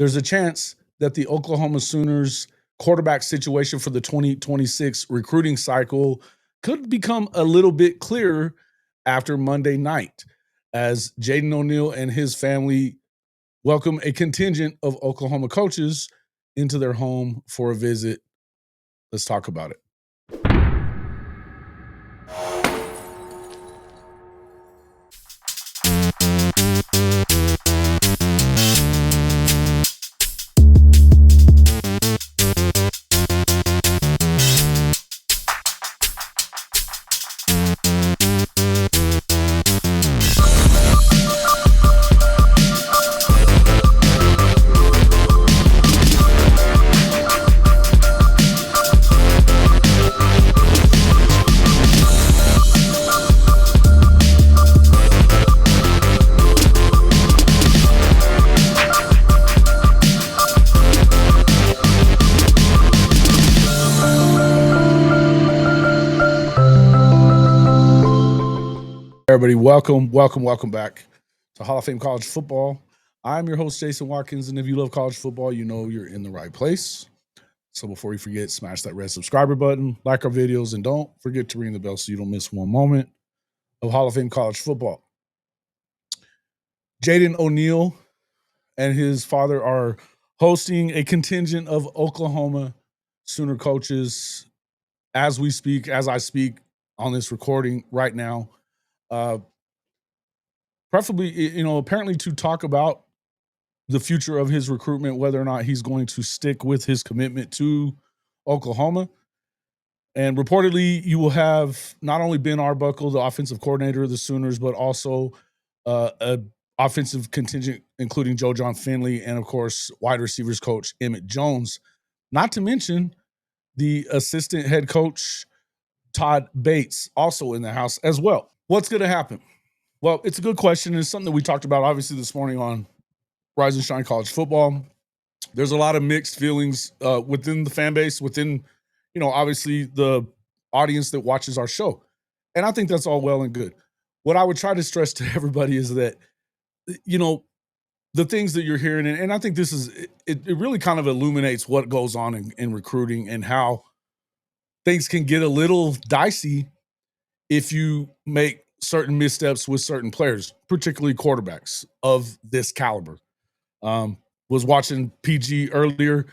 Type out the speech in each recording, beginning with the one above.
there's a chance that the Oklahoma Sooners quarterback situation for the 2026 recruiting cycle could become a little bit clearer after Monday night as Jaden O'Neal and his family welcome a contingent of Oklahoma coaches into their home for a visit. Let's talk about it. Everybody, welcome back to Hall of Fame College Football. I'm your host, Jason Watkins, and if you love college football, you know you're in the right place. So before you forget, smash that red subscriber button, like our videos, and don't forget to ring the bell so you don't miss one moment of Hall of Fame College Football. Jaden O'Neal and his father are hosting a contingent of Oklahoma Sooner coaches as we speak, as I speak on this recording right now. Preferably, apparently to talk about the future of his recruitment, whether or not he's going to stick with his commitment to Oklahoma. And reportedly, you will have not only Ben Arbuckle, the offensive coordinator of the Sooners, but also a offensive contingent, including Joe Jon Finley and, of course, wide receivers coach Emmitt Jones, not to mention the assistant head coach Todd Bates, also in the house as well. What's going to happen? Well, it's a good question. It's something that we talked about, obviously, this morning on Rise and Shine College Football. There's a lot of mixed feelings within the fan base, within, obviously the audience that watches our show. And I think that's all well and good. What I would try to stress to everybody is that, the things that you're hearing, and I think this is, it really kind of illuminates what goes on in recruiting and how things can get a little dicey if you make certain missteps with certain players, particularly quarterbacks of this caliber. Was watching PG earlier.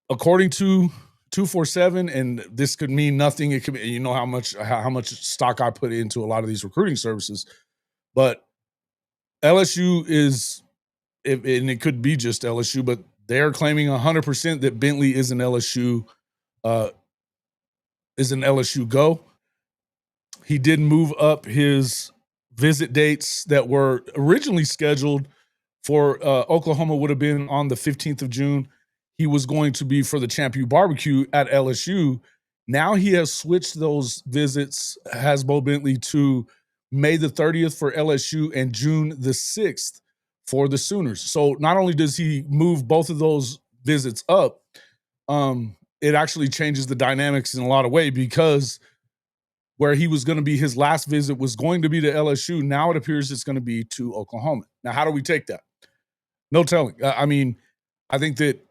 According to 247, and this could mean nothing. It could be, how much stock I put into a lot of these recruiting services, but LSU is, and it could be just LSU, but they're claiming 100% that Bentley is an LSU go. He did move up his visit dates that were originally scheduled for Oklahoma would have been on the 15th of June. He was going to be for the Champion Barbecue at LSU. Now he has switched those visits, has Bowe Bentley, to May the 30th for LSU and June the 6th for the Sooners. So not only does he move both of those visits up, it actually changes the dynamics in a lot of ways, because where he was going to be, his last visit was going to be to LSU. Now it appears it's going to be to Oklahoma. Now, how do we take that? No telling. I mean, I think that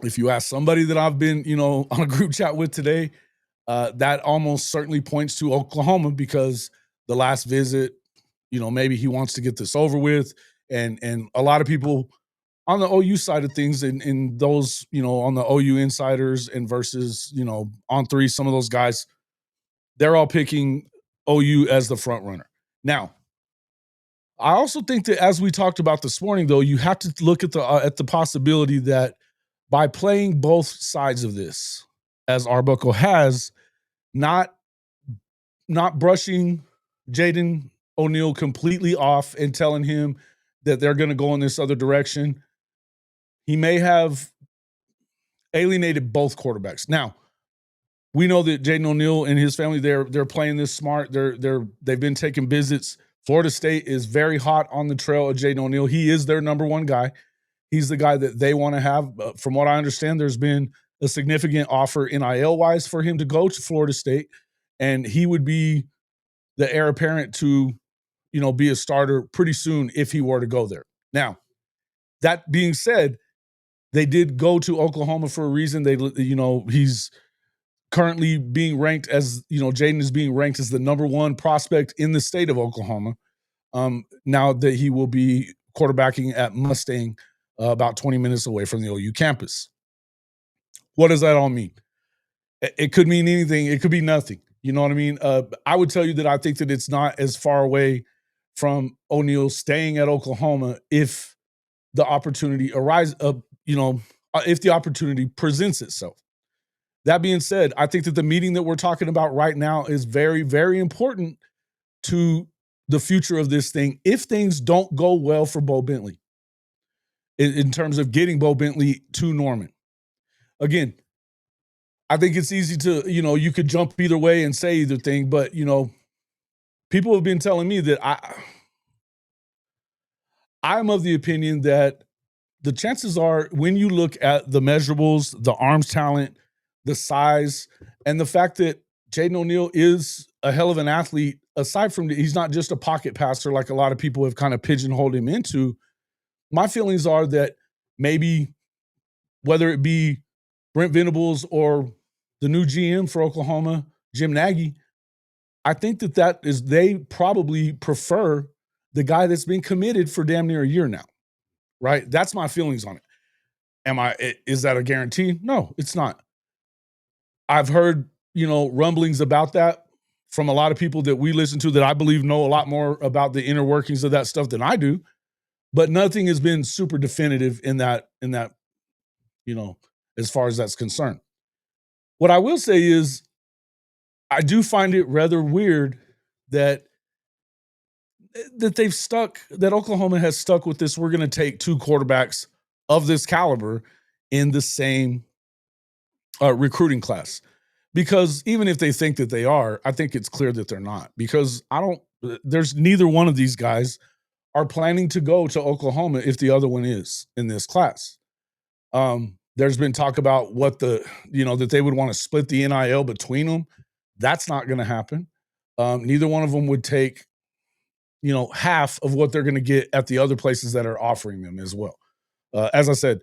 if you ask somebody that I've been, on a group chat with today, that almost certainly points to Oklahoma, because the last visit, maybe he wants to get this over with. And a lot of people on the OU side of things, in those, on the OU insiders and versus, on three, some of those guys, they're all picking OU as the front runner. Now, I also think that, as we talked about this morning, though, you have to look at the possibility that by playing both sides of this, as Arbuckle has, not brushing Jaden O'Neal completely off and telling him that they're going to go in this other direction, he may have alienated both quarterbacks. Now, we know that Jaden O'Neal and his family, they're playing this smart. They've been taking visits. Florida State is very hot on the trail of Jaden O'Neal. He is their number one guy. He's the guy that they want to have. From what I understand, there's been a significant offer NIL-wise for him to go to Florida State, and he would be the heir apparent to, be a starter pretty soon if he were to go there. Now, That being said, they did go to Oklahoma for a reason. He's currently being ranked as, Jaden is being ranked as the number one prospect in the state of Oklahoma. Now that he will be quarterbacking at Mustang, about 20 minutes away from the OU campus. What does that all mean? It could mean anything. It could be nothing. You know what I mean? I would tell you that I think that it's not as far away from O'Neal staying at Oklahoma if the opportunity if the opportunity presents itself. That being said, I think that the meeting that we're talking about right now is very, very important to the future of this thing if things don't go well for Bowe Bentley in terms of getting Bowe Bentley to Norman. Again, I think it's easy to, you could jump either way and say either thing, but, people have been telling me that I'm of the opinion that the chances are when you look at the measurables, the arms talent, the size, and the fact that Jaden O'Neal is a hell of an athlete, aside from he's not just a pocket passer like a lot of people have kind of pigeonholed him into, my feelings are that maybe whether it be Brent Venables or the new GM for Oklahoma, Jim Nagy, I think that they probably prefer the guy that's been committed for damn near a year now, right? That's my feelings on it. Is that a guarantee? No, it's not. I've heard, rumblings about that from a lot of people that we listen to that I believe know a lot more about the inner workings of that stuff than I do, but nothing has been super definitive in that, as far as that's concerned. What I will say is I do find it rather weird that that Oklahoma has stuck with this. We're going to take two quarterbacks of this caliber in the same recruiting class, because even if they think that they are, I think it's clear that they're not, because there's neither one of these guys are planning to go to Oklahoma if the other one is in this class. There's been talk about that they would want to split the NIL between them. That's not going to happen. Neither one of them would take, half of what they're going to get at the other places that are offering them as well. As I said,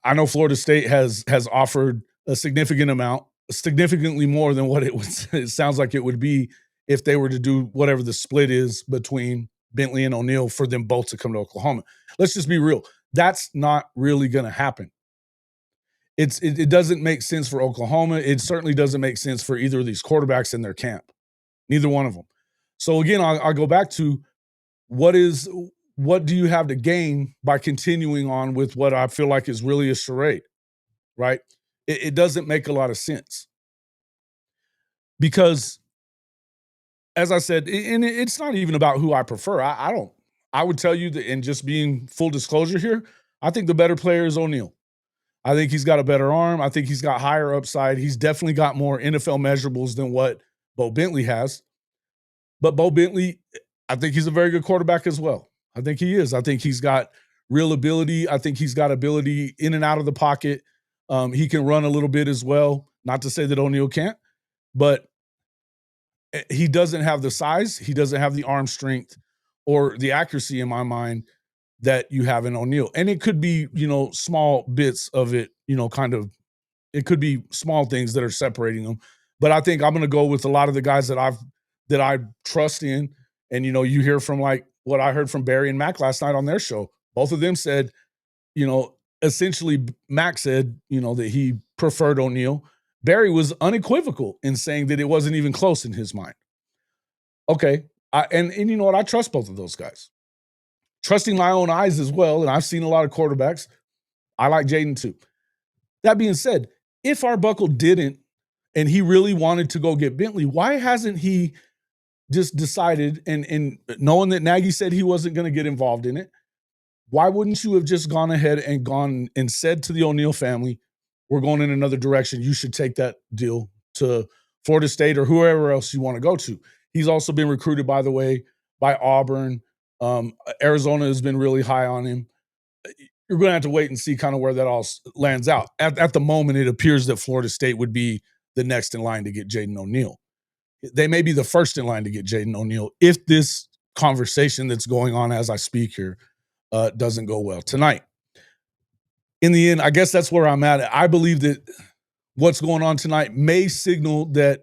I know Florida State has offered a significant amount, significantly more than what it sounds like it would be if they were to do whatever the split is between Bentley and O'Neal for them both to come to Oklahoma. Let's just be real. That's not really going to happen. It doesn't make sense for Oklahoma. It certainly doesn't make sense for either of these quarterbacks in their camp. Neither one of them. So again, I'll go back to what do you have to gain by continuing on with what I feel like is really a charade, right? It doesn't make a lot of sense. Because, as I said, and it's not even about who I prefer. I would tell you that, and just being full disclosure here, I think the better player is O'Neal. I think he's got a better arm. I think he's got higher upside. He's definitely got more NFL measurables than what Bowe Bentley has. But Bowe Bentley, I think he's a very good quarterback as well. I think he is. I think he's got real ability. I think he's got ability in and out of the pocket. He can run a little bit as well. Not to say that O'Neal can't, but he doesn't have the size. He doesn't have the arm strength or the accuracy in my mind that you have in O'Neal. And it could be, small bits of it, it could be small things that are separating them. But I think I'm going to go with a lot of the guys that I trust in. And, you hear from like what I heard from Barry and Mac last night on their show. Both of them said, essentially Mac said, that he preferred O'Neal. Barry was unequivocal in saying that it wasn't even close in his mind. Okay. And you know what? I trust both of those guys. Trusting my own eyes as well, and I've seen a lot of quarterbacks. I like Jaden too. That being said, if Arbuckle didn't, and he really wanted to go get Bentley, why hasn't he just decided, and knowing that Nagy said he wasn't going to get involved in it, why wouldn't you have just gone ahead and gone and said to the O'Neal family, we're going in another direction. You should take that deal to Florida State or whoever else you want to go to. He's also been recruited, by the way, by Auburn. Arizona has been really high on him. You're going to have to wait and see kind of where that all lands out. At the moment, it appears that Florida State would be the next in line to get Jaden O'Neal. They may be the first in line to get Jaden O'Neal if this conversation that's going on as I speak here doesn't go well tonight. in the end, I guess that's where I'm at. I believe that what's going on tonight may signal that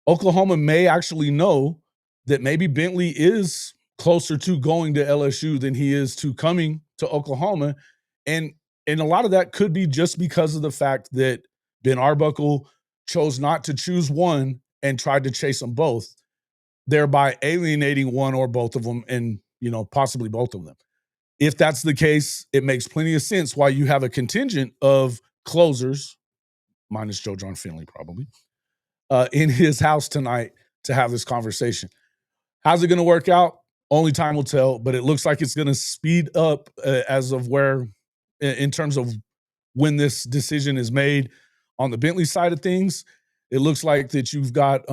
Oklahoma may actually know that maybe Bentley is closer to going to LSU than he is to coming to Oklahoma. And a lot of that could be just because of the fact that Ben Arbuckle chose not to choose one and tried to chase them both, thereby alienating one or both of them, and possibly both of them. If that's the case, it makes plenty of sense why you have a contingent of closers, minus Joe Jon Finley probably, in his house tonight to have this conversation. How's it going to work out? Only time will tell, but it looks like it's going to speed up as of where, in terms of when this decision is made on the Bentley side of things. It looks like that you've got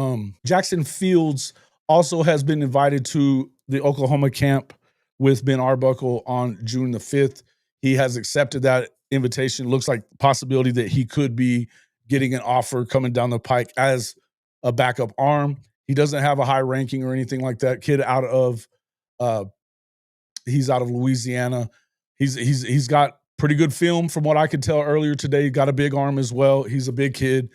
Jackson Fields also has been invited to the Oklahoma camp with Ben Arbuckle on June the 5th. He has accepted that invitation. Looks like the possibility that he could be getting an offer coming down the pike as a backup arm. He doesn't have a high ranking or anything like that. Kid out of he's out of Louisiana. He's got pretty good film from what I could tell earlier today. He got a big arm as well. He's a big kid.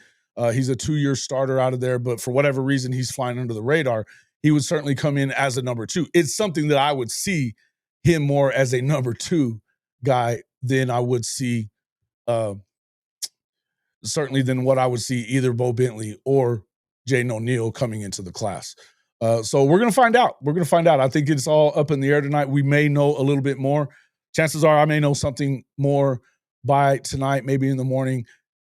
He's a 2-year starter out of there, but for whatever reason, he's flying under the radar. He would certainly come in as a number 2. It's something that I would see him more as a number 2 guy than I would see, certainly than what I would see either Bowe Bentley or Jaden O'Neal coming into the class. So we're going to find out. We're going to find out. I think it's all up in the air tonight. We may know a little bit more. Chances are I may know something more by tonight, maybe in the morning.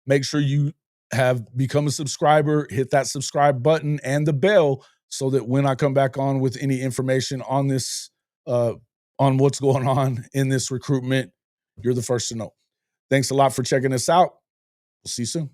Make sure you have become a subscriber, hit that subscribe button and the bell so that when I come back on with any information on this, on what's going on in this recruitment, you're the first to know. Thanks a lot for checking us out. We'll see you soon.